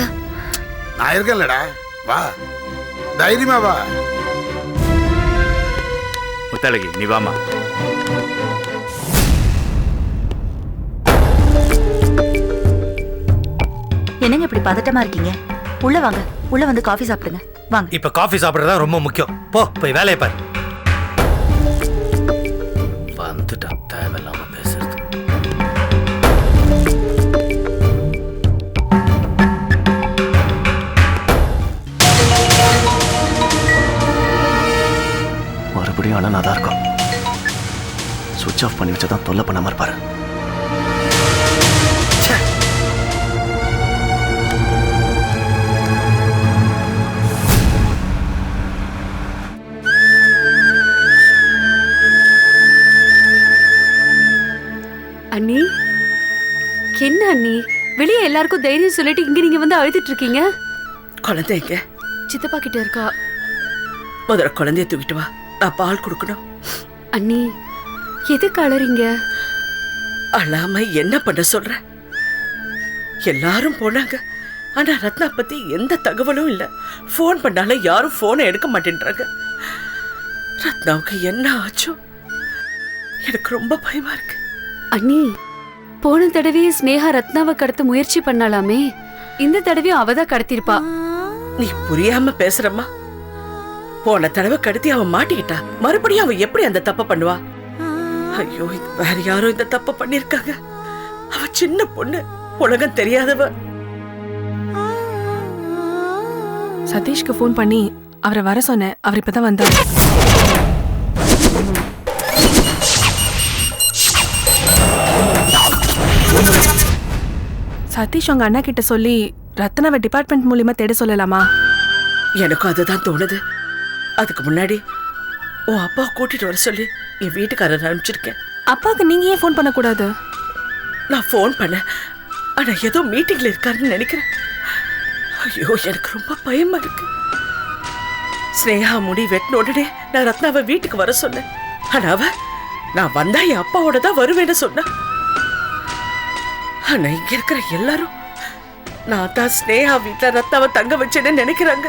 நான் இருக்கேன்லடா, வா, தைரியமா வா. முத்தழகி, நீ வாமா. என்னங்க இப்படி பதட்டமா இருக்கீங்க? உள்ள வாங்க, உள்ள வந்து காஃபி சாப்பிடுங்க. வாங்க. இப்ப காஃபி சாப்பிடுறதா ரொம்ப முக்கியம். போ, போய் வேலையை பாரு. வந்துட்டா தேவையில்லாம பேசுறது. மறுபடியும் அண்ணா தான் இருக்கும். சுவிட்ச் ஆஃப் பண்ணி வச்சதான் தொல்லை பண்ணாம இருப்பாரு. அண்ணி, என்ன அண்ணி வெளியே எல்லாருக்கும் தைரியம் சொல்லிட்டு இங்க நீங்க வந்து அழுதுட்டு இருக்கீங்க? குழந்தைங்க சித்தப்பா கிட்ட இருக்கா. முதல்ல குழந்தைய தூக்கிட்டு வா, நான் பால் கொடுக்கணும். அண்ணி, எதுக்கு அழறீங்க? அழாம என்ன பண்ண சொல்ற? எல்லாரும் போனாங்க, ஆனா ரத்னா பத்தி எந்த தகவலும் இல்ல. போன் பண்ணாலும் யாரும் போனை எடுக்க மாட்டேன்றாங்க. ரத்னாவுக்கு என்ன ஆச்சோ? எனக்கு ரொம்ப பயமா இருக்கு. அண்ணி, போன தடவையே ஸ்னேகா ரத்னாவை கடத்த முயற்சி பண்ணலாமே, இந்த தடவையும் அவதான் கடத்திருப்பா. நீ புரியாம பேசுறம்மா. போன தடவை கடத்தி அவன் மாட்டிக்கிட்டா, மறுபடியும் அவன் எப்படி அந்த தப்ப பண்ணுவா? ஐயோ, வேற யாரோ இந்த தப்ப பண்ணிருக்காங்க. அவ சின்ன பொண்ணு, உலகம் தெரியாதவ. சதீஷ்க்கு ஃபோன் பண்ணி அவரை வர சொன்னேன். அவர் இப்பதான் வந்தார். சதீஷ் உங்க அண்ணா கிட்ட சொல்லி ரத்னாவை டிபார்ட்மெண்ட் மூலியமா தேட சொல்லலாமா? எனக்கும் அதுதான் தோணுது. அதுக்கு முன்னாடி உன் அப்பா கூட்டிட்டு வர சொல்லி என் வீட்டுக்காரர் அனுப்பிச்சிருக்கேன். அப்பாவுக்கு நீங்க ஏன் ஃபோன் பண்ணக்கூடாது? நான் ஃபோன் பண்ணேன், ஆனா ஏதோ மீட்டிங்ல இருக்காருன்னு நினைக்கிறேன். ஐயோ, எனக்கு ரொம்ப பயமா இருக்கு. ஸ்னேகா முடி வெட்டின உடனே நான் ரத்னாவை வீட்டுக்கு வர சொன்னேன். ஆனா அவ நான் வந்தா என் அப்பாவோட தான் வருவேன்னு சொன்னா. ஆனா இங்க இருக்கிற எல்லாரும் நான் தான் ஸ்னேகா வீட்டுல ரத்னாவை தங்க வச்சேன்னு நினைக்கிறாங்க.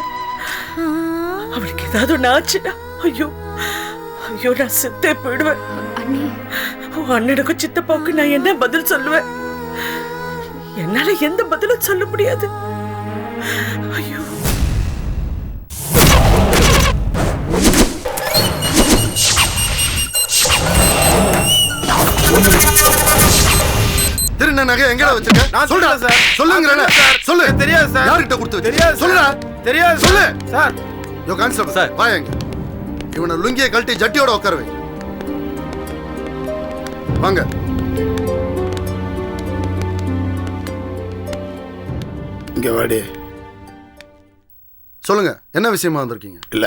அவளுக்கு ஏதாவது ஒண்ணு ஆச்சுன்னா ஐயோ ஐயோ, நான் செத்தே போயிடுவேன். உன் அண்ணனுக்கும் சித்தப்பாவுக்கு நான் என்ன பதில் சொல்லுவேன்? என்னால எந்த பதிலும் சொல்ல முடியாது. ஐயோ, திருந நகை எங்கடா வச்சிருக்க? நான் சொல்றா சார். சொல்லுங்கறேன் சார். சொல்லு. தெரியாது சார். யார்கிட்ட கொடுத்து வச்ச? தெரியாது சொல்லுடா. தெரியாது சொல்லு சார். யோ கான்ஸ்டபிள் சார், வா எங்க. இவனை லுங்கியை கழட்டி ஜட்டியோட உட்கார வை. வாங்க. இங்க வாடி. சொல்லுங்க, என்ன விஷயமா வந்திருக்கீங்க? இல்ல,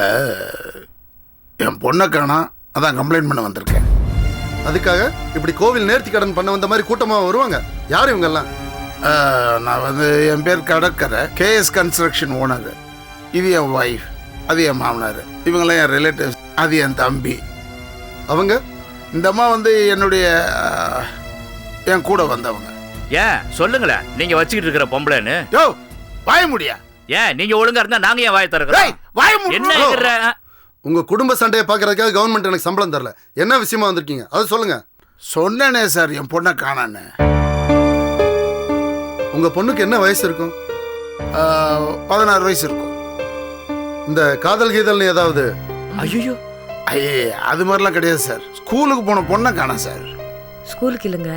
என் பொண்ணை காணோம், அதான் கம்ப்ளைண்ட் பண்ண வந்திருக்கேன். அதுக்காக இப்படி கோவில் நேர்த்தி கடன் பண்ண வந்த மாதிரி கூட்டமாக வருவாங்க? யார் இவங்கெல்லாம்? நான் வந்து, என் பேர் கடற்கரை, கேஎஸ் கன்ஸ்ட்ரக்ஷன் ஓனர். இது என் ஒய்ஃப், அது என் மாமனார். இவங்கெல்லாம் என் ரிலேட்டிவ்ஸ், அது என் தம்பி. அவங்க இந்த அம்மா வந்து என்னுடைய என் கூட வந்தவங்க. ஏன் சொல்லுங்களேன், நீங்க வச்சுக்கிட்டு இருக்கிற பொம்பளைன்னு. யோ, வாய முடியா? ஏன் நீங்க ஒழுங்கா இருந்தா நாங்க ஏன் வாய திறக்கிறோம்? என்ன உங்க குடும்ப சண்டையை பார்க்கறதுக்காக கவர்மெண்ட் எனக்கு சம்பளம் தரல. என்ன விஷயமா வந்திருக்கீங்க அது சொல்லுங்க. சொன்னேனே சார், என் பொண்ணை காணான்னு. உங்க பொண்ணுக்கு என்ன வயசு இருக்கும்? 16 வயசு இருக்கும். இந்த காதல் கீதல்னு ஏதாவது? ஐயோ ஐயே, அது மாதிரிலாம் கிடையாது சார். ஸ்கூலுக்கு போன பொண்ணை காணோம் சார். ஸ்கூலுக்கு இல்லைங்க,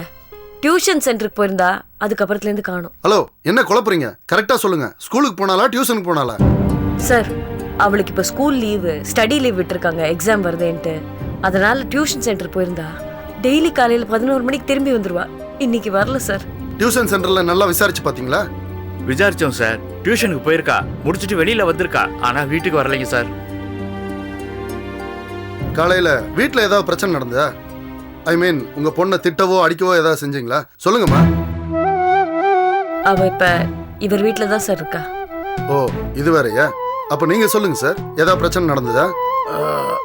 டியூஷன் சென்டருக்கு போயிருந்தா அதுக்கப்புறத்துல இருந்து காணோம். ஹலோ, என்ன குழப்புறீங்க? கரெக்டா சொல்லுங்க. ஸ்கூலுக்கு போனாலா டியூஷனுக்கு போனாலா? சார், அவளுக்கு இப்ப ஸ்கூல் லீவு, ஸ்டடி லீவ் விட்டுருக்காங்க, எக்ஸாம் வருதேன்ட்டு. அதனால டியூஷன் சென்டர் போயிருந்தா டெய்லி காலையில 11 மணிக்கு திரும்பி வந்துருவா. இன்னைக்கு வரல சார். டியூஷன் சென்டர்ல நல்லா விசாரிச்சு பாத்தீங்களா? விசாரிச்சோம் சார். டியூஷனுக்கு போயிருக்கா, முடிச்சிட்டு வெளியில வந்திருக்கா, ஆனா வீட்டுக்கு வரலைங்க சார். காலையில வீட்ல ஏதாவது பிரச்சனை நடந்ததா? ஐ மீன், உங்க பொண்ணை திட்டவோ அடிக்கவோ ஏதாவது செஞ்சீங்களா? சொல்லுங்கம்மா. அவ இப்ப இவர் வீட்ல தான் சார் இருக்கா. ஓ, இது வேறயா? அப்ப நீங்க சொல்லுங்க சார், ஏதாவது பிரச்சனை நடந்ததா?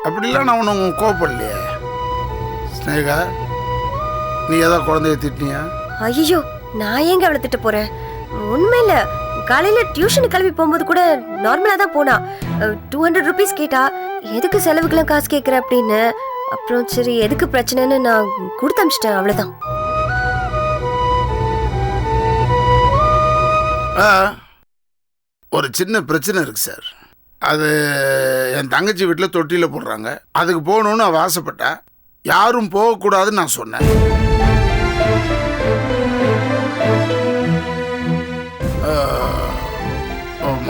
அப்படிலாம் நான் ஒன்றும் கோவப்படலையே. ஸ்னேகா, நீ ஏதாவது குழந்தைய திட்டினியா? ஐயோ, நான் ஏங்க அவளை திட்ட போறேன்? உண்மையில காலையில டியூஷன் கிளம்பி போகும்போது கூட நார்மலா தான் போனா. 200 ருபீஸ் கேட்டா, எதுக்கு செலவுக்கெல்லாம் காசு கேட்குற அப்படின்னு. அப்புறம் சரி எதுக்கு பிரச்சனைன்னு நான் கொடுத்து அமிச்சிட்டேன், அவ்வளவுதான். ஒரு சின்ன பிரச்சனை இருக்கு சார். அது என் தங்கச்சி வீட்டில் தொட்டியில் போடுறாங்க. அதுக்கு போகணுன்னு அவள் ஆசைப்பட்டா. யாரும் போகக்கூடாதுன்னு நான் சொன்னேன்.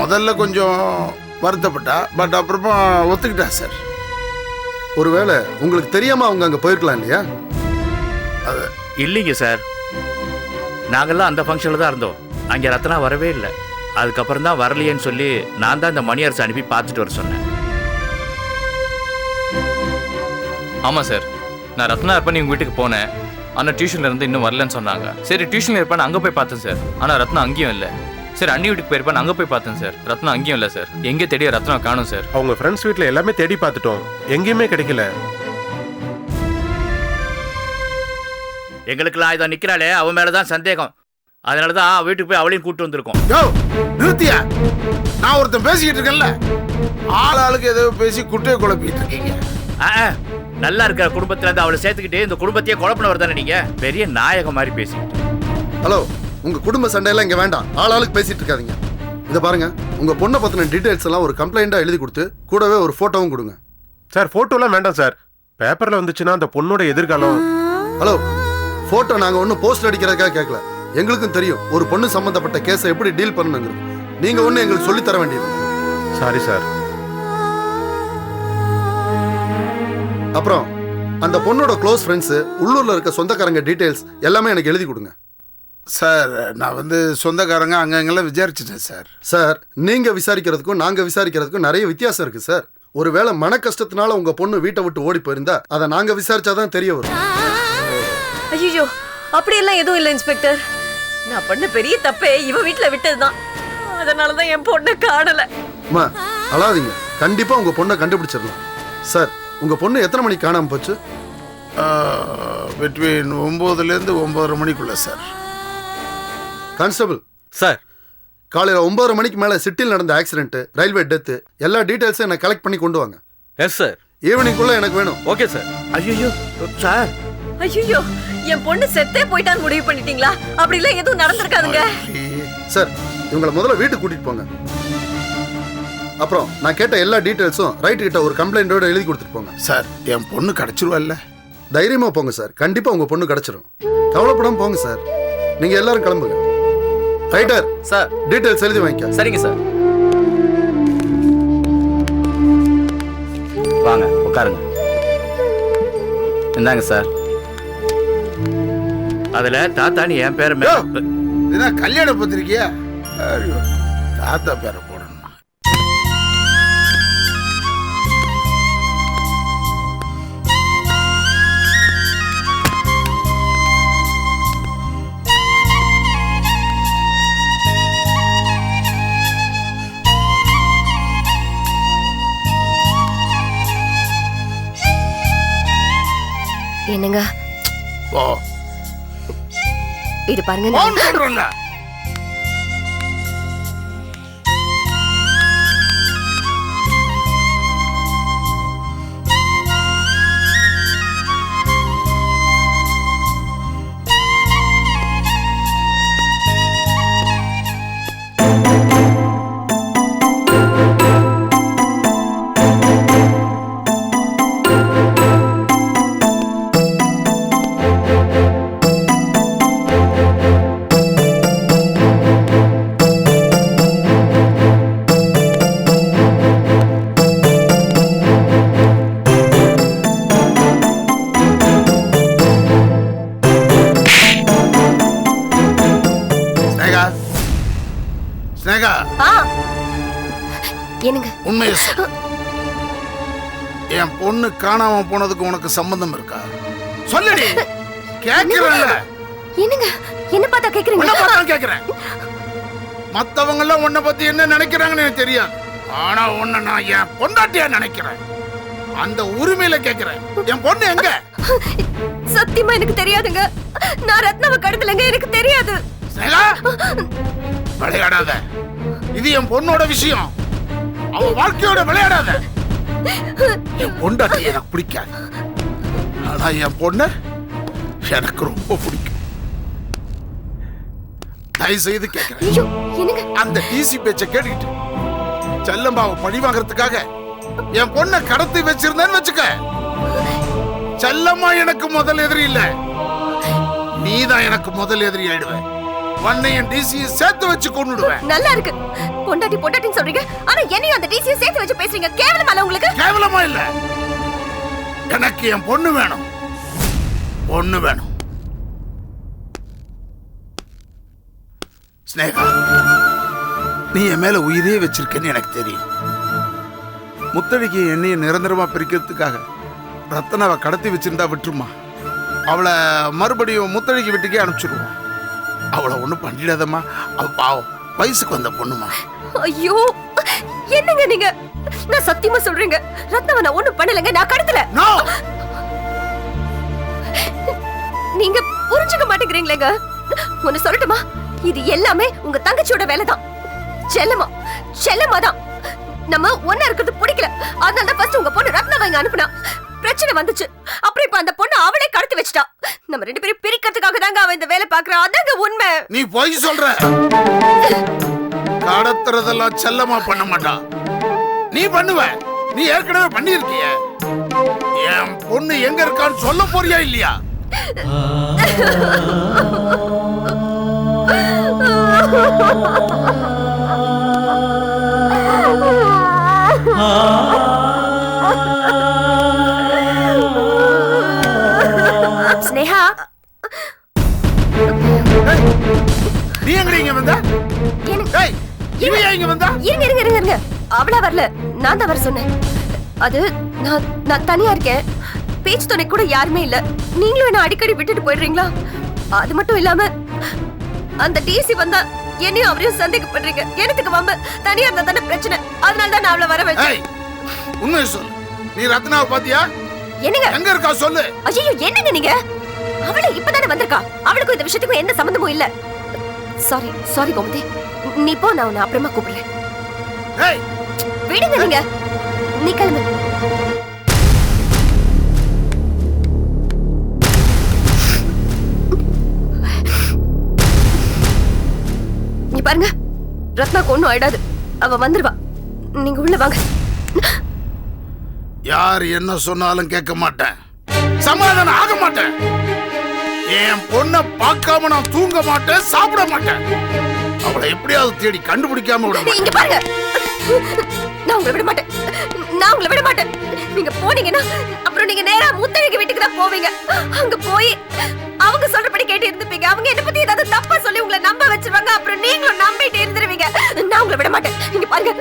முதல்ல கொஞ்சம் வருத்தப்பட்டா, பட் அப்புறமா ஒத்துக்கிட்டா சார். ஒருவேளை உங்களுக்கு தெரியாம அவங்க அங்க போயிருக்கலாம் இல்லையா? இல்லைங்க சார், நாங்கெல்லாம் அந்த ஃபங்க்ஷனில் தான் இருந்தோம். அங்கே ரத்னா வரவே இல்லை. அதுக்கப்புறம் தான் வரலையேன்னு சொல்லி நான் தான் இந்த மணியரசு அனுப்பி பார்த்துட்டு வர சொன்னேன். ஆமாம் சார், நான் ரத்னா இருப்பேன் உங்கள் வீட்டுக்கு போனேன். ஆனால் டியூஷன்ல இருந்து இன்னும் வரலன்னு சொன்னாங்க. சரி டியூஷனில் இருப்பேன் அங்கே போய் பார்த்தேன் சார். ஆனால் ரத்னா அங்கேயும் இல்லை. சரி அண்ணி வீட்டுக்கு போயிருப்பேன், அங்கே போய் பார்த்தேன் சார். ரத்னா அங்கேயும் இல்லை சார். எங்கே தேடிய ரத்னா காணும் சார். அவங்க ஃப்ரெண்ட்ஸ் வீட்டில் எல்லாமே தேடி பார்த்துட்டோம், எங்கேயுமே கிடைக்கல. எங்களுக்கெல்லாம் இதை நிற்கிறாளே, அவன் மேலே தான் சந்தேகம். அதனால தான் வீட்டுக்கு போய் அவளையும் கூப்பிட்டு வந்திருக்கோம். யோ நிறுத்தியா, நான் ஒருத்தன் பேசிக்கிட்டு இருக்கேன்ல, ஆளாளுக்கு ஏதோ பேசி குட்டையை குழப்பிட்டு இருக்கீங்க. நல்லா இருக்கிற குடும்பத்துல இருந்து அவளை சேர்த்துக்கிட்டு இந்த குடும்பத்தையே குழப்பினவர் தானே நீங்க. பெரிய நாயகம் மாதிரி பேசிக்கிட்டு. ஹலோ, உங்க குடும்ப சண்டையெல்லாம் இங்க வேண்டாம். ஆளாளுக்கு பேசிட்டு இருக்காதீங்க. இதை பாருங்க, உங்க பொண்ணை பத்தின டீடைல்ஸ் எல்லாம் ஒரு கம்ப்ளைண்டா எழுதி கொடுத்து கூடவே ஒரு போட்டோவும் கொடுங்க. சார் போட்டோலாம் வேண்டாம் சார், பேப்பர்ல வந்துச்சுன்னா அந்த பொண்ணோட எதிர்காலம். ஹலோ, போட்டோ நாங்க ஒன்னும் போஸ்ட் அடிக்கிறதுக்காக கேட்கல. எங்களுக்கும் தெரியும் ஒரு பொண்ணு சம்பந்தப்பட்ட கேஸை எப்படி டீல் பண்ணணுங்கிறது. நீங்க ஒண்ணு எங்களுக்கு சொல்லி தர வேண்டியது. Sorry sir. அப்புறம் அந்த பொண்ணோட க்ளோஸ் ஃப்ரெண்ட்ஸ், உள்ளூர்ல இருக்க சொந்தக்காரங்க டீடைல்ஸ் எல்லாமே எனக்கு எழுதி கொடுங்க. சார் நான் சொந்தக்காரங்க அங்கங்கெல்லாம் விசாரிச்சிட்டேன் சார். சார், நீங்க விசாரிக்கிறதுக்கும் நாங்க விசாரிக்கிறதுக்கும் நிறைய வித்தியாசம் இருக்கு சார். ஒருவேளை மன கஷ்டத்தினால உங்க பொண்ணு வீட்டை விட்டு ஓடி போயிருந்தா அதை நாங்க விசாரிச்சாதான் தெரிய வரும். ஐயோ, அப்படியெல்லாம் எதுவும் இல்லை இன்ஸ்பெக்டர். நான் பண்ண பெரிய தப்பே இவ வீட்டுல விட்டதுதான். அதனாலதான் என் பொண்ணை காணல. அம்மா அழாதீங்க, கண்டிப்பா உங்க பொண்ணை கண்டுபிடிச்சிடலாம். சார், உங்க பொண்ணு எத்தனை மணிக்கு காணாம போச்சு? பிட்வீன் 9லேருந்து 9:30 மணிக்குள்ள சார். கான்ஸ்டபிள் சார், காலையில 9:30 மணிக்கு மேல சிட்டியில் நடந்த ஆக்சிடென்ட், ரயில்வே டெத் எல்லா டீடைல்ஸும் என்ன கலெக்ட் பண்ணி கொண்டு வாங்க. Yes sir. ஈவினிங்குள்ள எனக்கு வேணும். Okay sir. ஐயோ சார், ஐயோ, என் பொண்ணு செத்தே போயிட்டான்னு முடிவு பண்ணிட்டீங்களா? அப்படி இல்ல எதுவும் நடந்திருக்காதுங்க. சார், இவங்களை முதல்ல வீட்டுக்கு கூட்டிட்டு போங்க. அப்புறம் நான் கேட்ட எல்லா டீடைல்ஸும் ரைட் கிட்ட ஒரு கம்ப்ளைண்டோட எழுதி கொடுத்துட்டு போங்க. சார், என் பொண்ணு கிடைச்சிருவாள்ல? தைரியமா போங்க சார், கண்டிப்பா உங்க பொண்ணு கிடைச்சிரும். கவலைப்படாம போங்க சார். நீங்க எல்லாரும் கிளம்புங்க. ரைட்டர் சார், டீடைல்ஸ் எழுதி வாங்கிக்க. சரிங்க சார். வாங்க உட்காருங்க. இந்தாங்க சார். அதுல தாத்தான்னு என் பேரை இதுதான் கல்யாண பத்திரிக்கையா? தாத்தா பேரை போடணுமா? என்னங்க ஓ, இது பாருங்க. போன் சொல்றேன்ல. என்னங்க உண்மையை சொல்லு. என் பொண்ணு காணாம போனதுக்கு உனக்கு சம்பந்தம் இருக்கா? சொல்லுடி. கேக்குறேன்ல. என்னங்க என்ன பார்த்தா கேக்குறீங்க? உன்னை பார்த்தா கேக்குறேன். மத்தவங்க எல்லாம் உன்னை பத்தி என்ன நினைக்கிறாங்கன்னு எனக்கு தெரியாது. ஆனா உன்னை நான் என் பொண்டாட்டியா நினைக்கிறேன். அந்த உரிமையில கேக்குறேன். என் பொண்ணு எங்க? சத்தியமா எனக்கு தெரியாதுங்க. நான் ரத்னாவை கடத்தலங்க. எனக்கு தெரியாது. ஸ்னேகா, விளையாடாத. இது என் பொண்ணோட விஷயம். அவ வாழ்க்கையோட விளையாடாத. என் பொண்டாட்டி எனக்கு பிடிக்காது. ஆனா என் பொண்ணு எனக்கு ரொம்ப பிடிக்கும். தயவு செய்து கேட்கிறேன். அந்த டிசி பேச்ச கேட்டுக்கிட்டு செல்லம்பாவை பழி வாங்கறதுக்காக என் பொண்ணை கடத்தி வச்சிருந்தேன்னு வச்சுக்க. செல்லம்மா எனக்கு முதல் எதிரி இல்ல, நீதான் எனக்கு முதல் எதிரி ஆயிடுவ. உன்னையும் டிசியை சேர்த்து வச்சு கொன்னுடுவேன். நல்லா இருக்கு. பொண்டாட்டி பொண்டாட்டின்னு சொல்றீங்க, ஆனா என்னையும் அந்த டிசியை சேர்த்து வச்சு பேசுறீங்க. கேவலமா இல்ல உங்களுக்கு? கேவலமா இல்ல. எனக்கு என் பொண்ணு வேணும். பொண்ணு வேணும். ஸ்னேகா, நீ என் மேல உயிரே வச்சிருக்கன்னு எனக்கு தெரியும். முத்தழிக்கு என்னைய நிரந்தரமா பிரிக்கிறதுக்காக ரத்தனாவை கடத்தி வச்சிருந்தா விட்டுருமா? அவளை மறுபடியும் முத்தழிக்கு வீட்டுக்கே அனுப்பிச்சிடுவோம். அவளை ஒண்ணும் பண்ணிடாதம்மா. அவ பாவம், வயசுக்கு வந்த பொண்ணுமா. ஐயோ, என்னங்க நீங்க? நான் சத்தியமா சொல்றேங்க, ரத்னாவை நான் ஒண்ணும் பண்ணலங்க. நான் கடத்தல. நீங்க புரிஞ்சுக்க மாட்டேங்கிறீங்களேங்க. ஒன்னு சொல்லட்டுமா? இது எல்லாமே உங்க தங்கச்சியோட வேலைதான். செல்லமா தான். நம்ம ஒண்ணா இருக்கிறது பிடிக்கல. அதனால தான் ஃபர்ஸ்ட் உங்க பொண்ணு ரத்னாவை இங்க அனுப்புனா. பிரச்சனை வந்துச்சு. அப்புறம் இப்ப அந்த பொண்ணு அவளே கடத்தி வச்சிட்டா. நம்ம ரெண்டு பேரும் பிரிக்கிறதுக்காக தாங்க அவ இந்த வேலை பாக்குறா. அதாங்க உண்மை. நீ போய் சொல்ற. கடத்துறதெல்லாம் செல்லமா பண்ண மாட்டா. நீ பண்ணுவ. நீ ஏற்கனவே பண்ணிருக்கிய. என் பொண்ணு எங்க இருக்கான்னு சொல்ல போறியா இல்லையா? ஸ்னேகா, நீ எங்க இங்க வந்த? இங்க வந்தா? இருங்க. அவளா வரல, நான் தான் வர சொன்னேன். அது நான் தனியா இருக்கேன். பேச்சு துணை கூட யாருமே இல்ல. நீங்களும் என்ன அடிக்கடி விட்டுட்டு போயிடுறீங்களா? அது மட்டும் இல்லாம அந்த டிசி வந்தா என்னையும் அவரையும் சந்தேகப்படுறீங்க. எனக்கு வம்ப. தனியா இருந்தா தானே பிரச்சனை. அதனால தான் நான் அவளை வர வச்சேன். உண்மையை சொல்லு. நீ ரத்னாவை பாத்தியா? என்னங்க எங்க இருக்கா சொல்லு. ஐயோ, என்னங்க நீங்க? அவளை இப்பதானே வந்திருக்கா. அவளுக்கும் இந்த விஷயத்துக்கும் எந்த சம்பந்தமும் இல்ல. சாரி கோமதி. நீ போ, நான் உன்னை அப்புறமா கூப்பிடுறேன். விடுங்க நீங்க. நீ கிளம்பு. நீ பாருங்க, ரத்னாக்கு ஒண்ணும் ஆயிடாது. அவ வந்துருவா. நீங்க உள்ள வாங்க. யார் என்ன சொன்னாலும் கேட்க மாட்டேன். சமாதானம் ஆக மாட்டேன். என் பொண்ணை பார்க்காம நான் தூங்க மாட்டேன், சாப்பிட மாட்டேன். அவளை எப்படியாவது தேடி கண்டுபிடிக்காம விட இங்க பாருங்க, நான் உங்களை விட மாட்டேன். நீங்க போனீங்கன்னா அப்புறம் நீங்க நேரா முத்தழிக்கு வீட்டுக்கு தான் போவீங்க. அங்க போய் அவங்க சொல்றபடி கேட்டு இருந்துப்பீங்க. அவங்க என்ன பத்தி ஏதாவது தப்பா சொல்லி உங்களை நம்ப வச்சிருவாங்க. அப்புறம் நீங்களும் நம்பிட்டு இருந்துருவீங்க. நான் உங்களை விட மாட்டேன். நீங்க பாருங்க,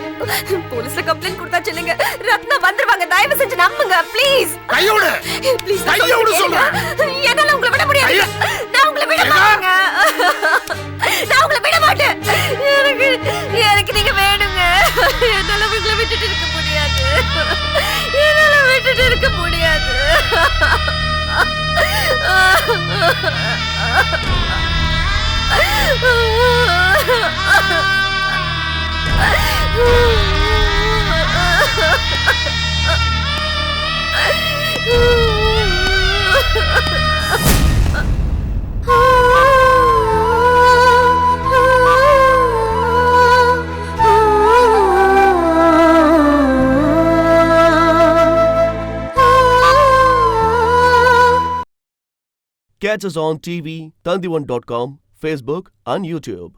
போலீஸ்ல கம்ப்ளைண்ட் கொடுத்தா சொல்லுங்க. ரத்னா வந்துருவாங்க. தயவு செஞ்சு நம்புங்க ப்ளீஸ். கையோடு ப்ளீஸ் கையோடு சொல்றேன். என்னால உங்களை விட முடியாது. நான் உங்களை விட மாட்டேங்க. நான் உங்களை விட மாட்டேன். எனக்கு நீங்க வேணுங்க. என்னால உங்களை விட்டுட்டு இருக்க முடியாது. Catch us on TV, Tandivan.com, Facebook and YouTube.